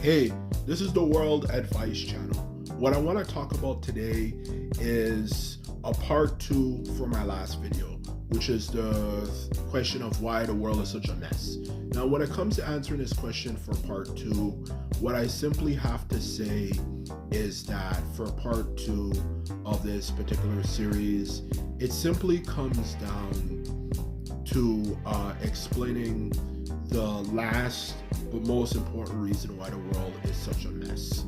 Hey, this is the World Advice Channel. What I want to talk about today is a part two for my last video, which is the question of why the world is such a mess. Now, when it comes to answering this question for part two, what I simply have to say is that for part two of this particular series, it simply comes down to explaining the last but most important reason why the world is such a mess.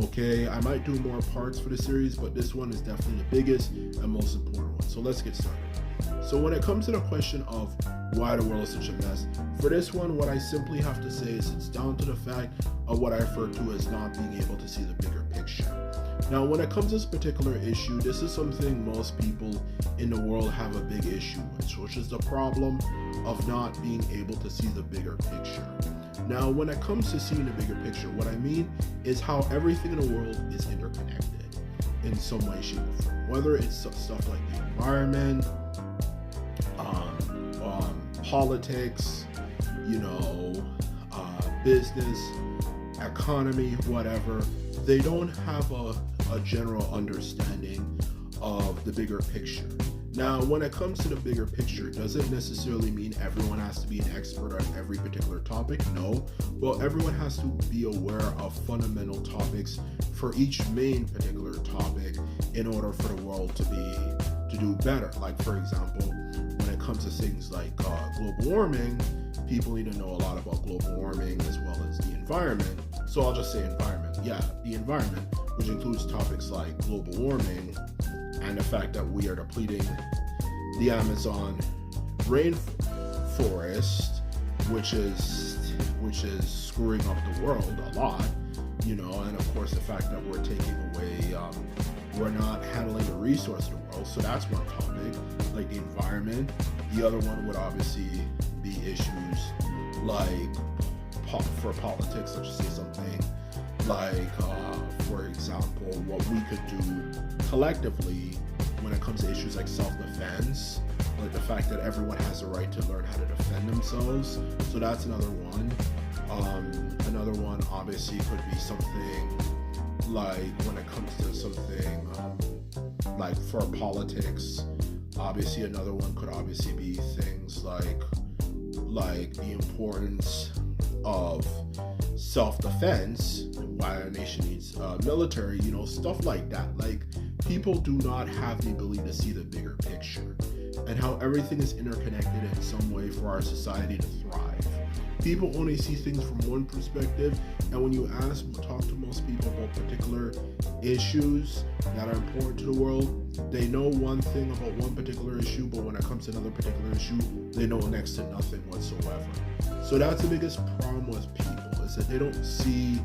Okay, I might do more parts for the series, but this one is definitely the biggest and most important one. So let's get started. So when it comes to the question of why the world is such a mess, for this one, what I simply have to say is it's down to the fact of what I refer to as not being able to see the bigger picture. Now, when it comes to this particular issue, this is something most people in the world have a big issue with, which is the problem of not being able to see the bigger picture. Now, when it comes to seeing the bigger picture, what I mean is how everything in the world is interconnected in some way, shape, or form. Whether it's stuff like the environment, politics, business, economy, whatever, they don't have a general understanding of the bigger picture. Now, when it comes to the bigger picture, does it necessarily mean everyone has to be an expert on every particular topic? No. Well, everyone has to be aware of fundamental topics for each main particular topic in order for the world to do better. Like, for example, when it comes to things like global warming, people need to know a lot about global warming as well as the environment. So I'll just say environment. Yeah, the environment, which includes topics like global warming and the fact that we are depleting the Amazon rainforest, which is screwing up the world a lot, and of course the fact that we're taking away, we're not handling the resource of the world. So that's one topic, like the environment. The other one would obviously be issues like for politics, let's just say something like, for example, what we could do collectively when it comes to issues like self-defense, like the fact that everyone has the right to learn how to defend themselves. So that's another one. Another one obviously could be something like when it comes to something like for politics, obviously another one could obviously be things like the importance of self-defense, why a nation needs military, stuff like that. Like, people do not have the ability to see the bigger picture and how everything is interconnected in some way for our society to thrive. People only see things from one perspective, and when you talk to most people about particular issues that are important to the world, they know one thing about one particular issue, but when it comes to another particular issue, they know next to nothing whatsoever. So that's the biggest problem with people, is that they don't see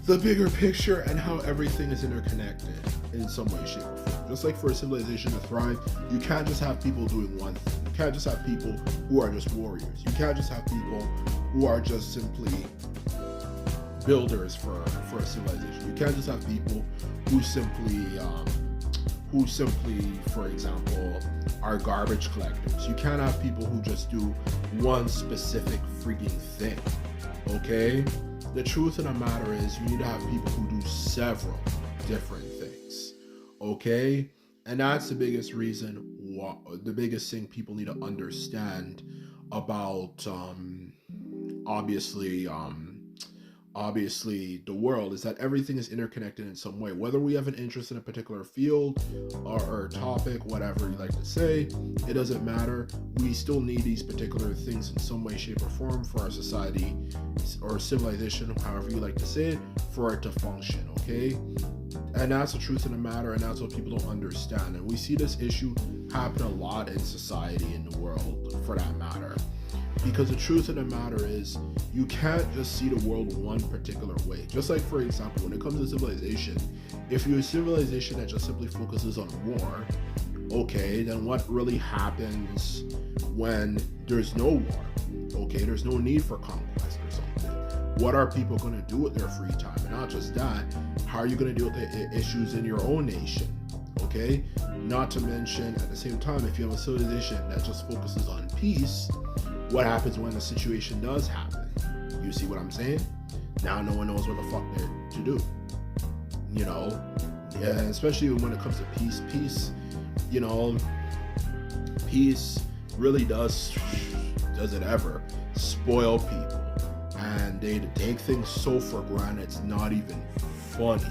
the bigger picture and how everything is interconnected in some way, shape, or form. Just like for a civilization to thrive, you can't just have people doing one thing. You can't just have people who are just warriors. You can't just have people who are just simply builders for a civilization. You can't just have people who simply, for example, are garbage collectors. You can't have people who just do one specific freaking thing, okay? The truth of the matter is you need to have people who do several different things, okay? And that's the biggest reason, the biggest thing people need to understand about, obviously the world, is that everything is interconnected in some way. Whether we have an interest in a particular field or topic, whatever you like to say, it doesn't matter. We still need these particular things in some way, shape, or form for our society or civilization, however you like to say it, for it to function, okay? And that's the truth of the matter, and that's what people don't understand. And we see this issue happen a lot in society, in the world, for that matter. Because the truth of the matter is, you can't just see the world one particular way. Just like, for example, when it comes to civilization, if you're a civilization that just simply focuses on war, okay, then what really happens when there's no war? Okay, there's no need for conquest or something. What are people going to do with their free time? And not just that, how are you going to deal with the issues in your own nation? Okay, not to mention, at the same time, if you have a civilization that just focuses on peace, what happens when the situation does happen? You see what I'm saying? Now no one knows what the fuck they're to do. You know, yeah, especially when it comes to peace. You know, peace really does it ever spoil people, and they take things so for granted it's not even funny.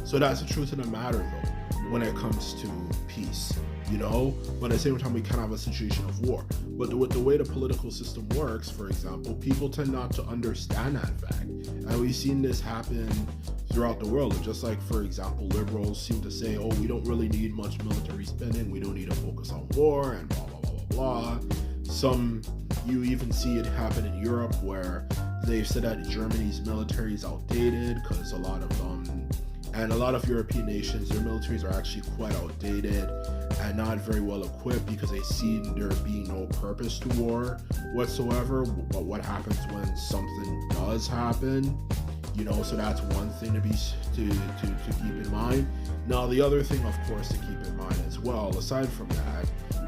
So that's the truth of the matter, though, when it comes to peace. You know, but at the same time we kind of have a situation of war. But with the way the political system works, for example, people tend not to understand that fact, and we've seen this happen throughout the world. Just like, for example, liberals seem to say, oh, we don't really need much military spending, we don't need to focus on war, and blah blah blah blah blah. You even see it happen in Europe, where they've said that Germany's military is outdated because a lot of European nations, their militaries are actually quite outdated and not very well equipped, because they see there being no purpose to war whatsoever. But what happens when something does happen? You know, so that's one thing to keep in mind. Now, the other thing, of course, to keep in mind as well, aside from that,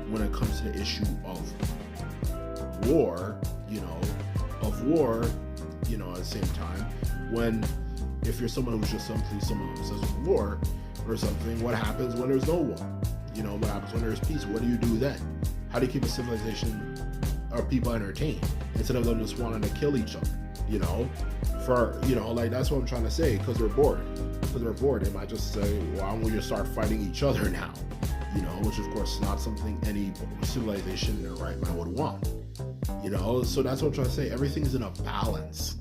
when it comes to the issue of war, at the same time, if you're someone who's just simply someone who says war or something, what happens when there's no war? You know, what happens when there's peace? What do you do then? How do you keep a civilization or people entertained instead of them just wanting to kill each other? You know, that's what I'm trying to say, because they're bored. They might just say, well, I'm going to start fighting each other now. You know, which of course is not something any civilization in their right mind would want. You know, so that's what I'm trying to say. Everything's in a balance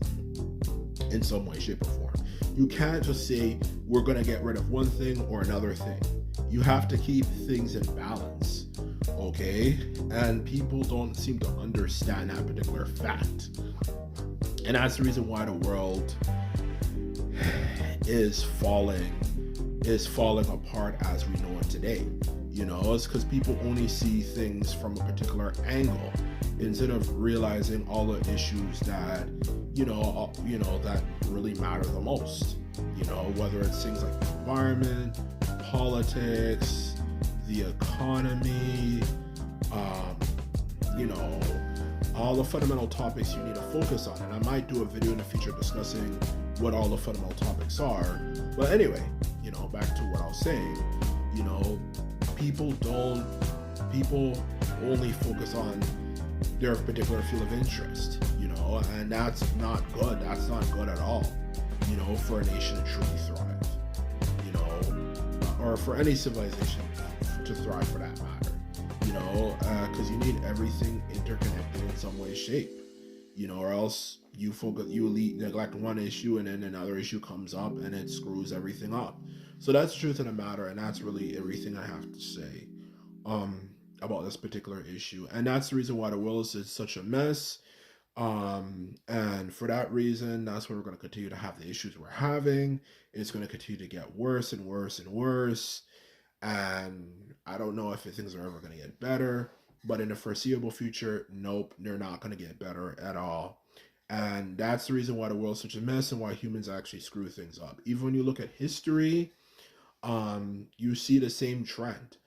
in some way, shape, or form. You can't just say we're going to get rid of one thing or another thing. You have to keep things in balance, okay? And people don't seem to understand that particular fact. And that's the reason why the world is falling apart as we know it today. You know, it's because people only see things from a particular angle instead of realizing all the issues that that really matter the most. You know, whether it's things like the environment, politics, the economy, all the fundamental topics you need to focus on. And I might do a video in the future discussing what all the fundamental topics are. But anyway, back to what I was saying, people only focus on their particular field of interest, and that's not good. That's not good at all, for a nation to truly thrive, or for any civilization to thrive for that matter, because you need everything interconnected in some way, shape, or else you neglect one issue and then another issue comes up and it screws everything up. So that's the truth of the matter, and that's really everything I have to say about this particular issue. And that's the reason why the world is such a mess. And for that reason, that's why we're going to continue to have the issues we're having. It's going to continue to get worse and worse and worse. And I don't know if things are ever going to get better, but in the foreseeable future, nope, they're not going to get better at all. And that's the reason why the world's such a mess and why humans actually screw things up. Even when you look at history, you see the same trend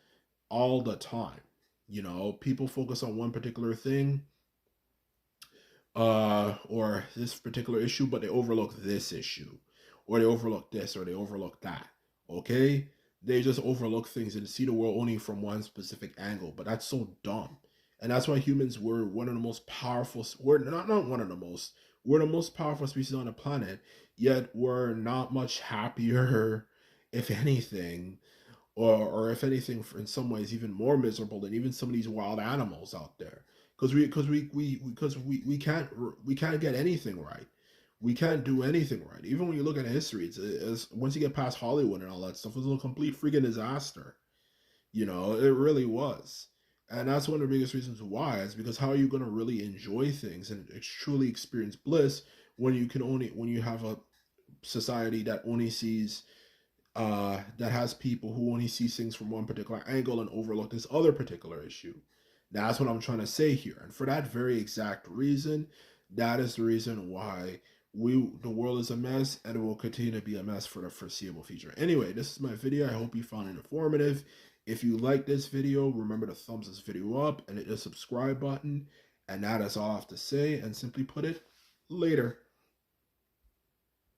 all the time. People focus on one particular thing, or this particular issue, but they overlook this issue, or they overlook this, or they overlook that. Okay? They just overlook things and see the world only from one specific angle, but that's so dumb. And that's why humans were one of the most powerful, we're not one of the most, we're the most powerful species on the planet, yet we're not much happier, if anything, or if anything, in some ways, even more miserable than even some of these wild animals out there. Because we can't get anything right. We can't do anything right. Even when you look at history, it's once you get past Hollywood and all that stuff, it was a complete freaking disaster. It really was. And that's one of the biggest reasons why, is because how are you going to really enjoy things and truly experience bliss when you have a society that only sees, that has people who only see things from one particular angle and overlook this other particular issue. That's what I'm trying to say here. And for that very exact reason, that is the reason why the world is a mess, and it will continue to be a mess for the foreseeable future. Anyway, this is my video. I hope you found it informative. If you like this video, remember to thumbs this video up and hit the subscribe button. And that is all I have to say, and simply put it, later.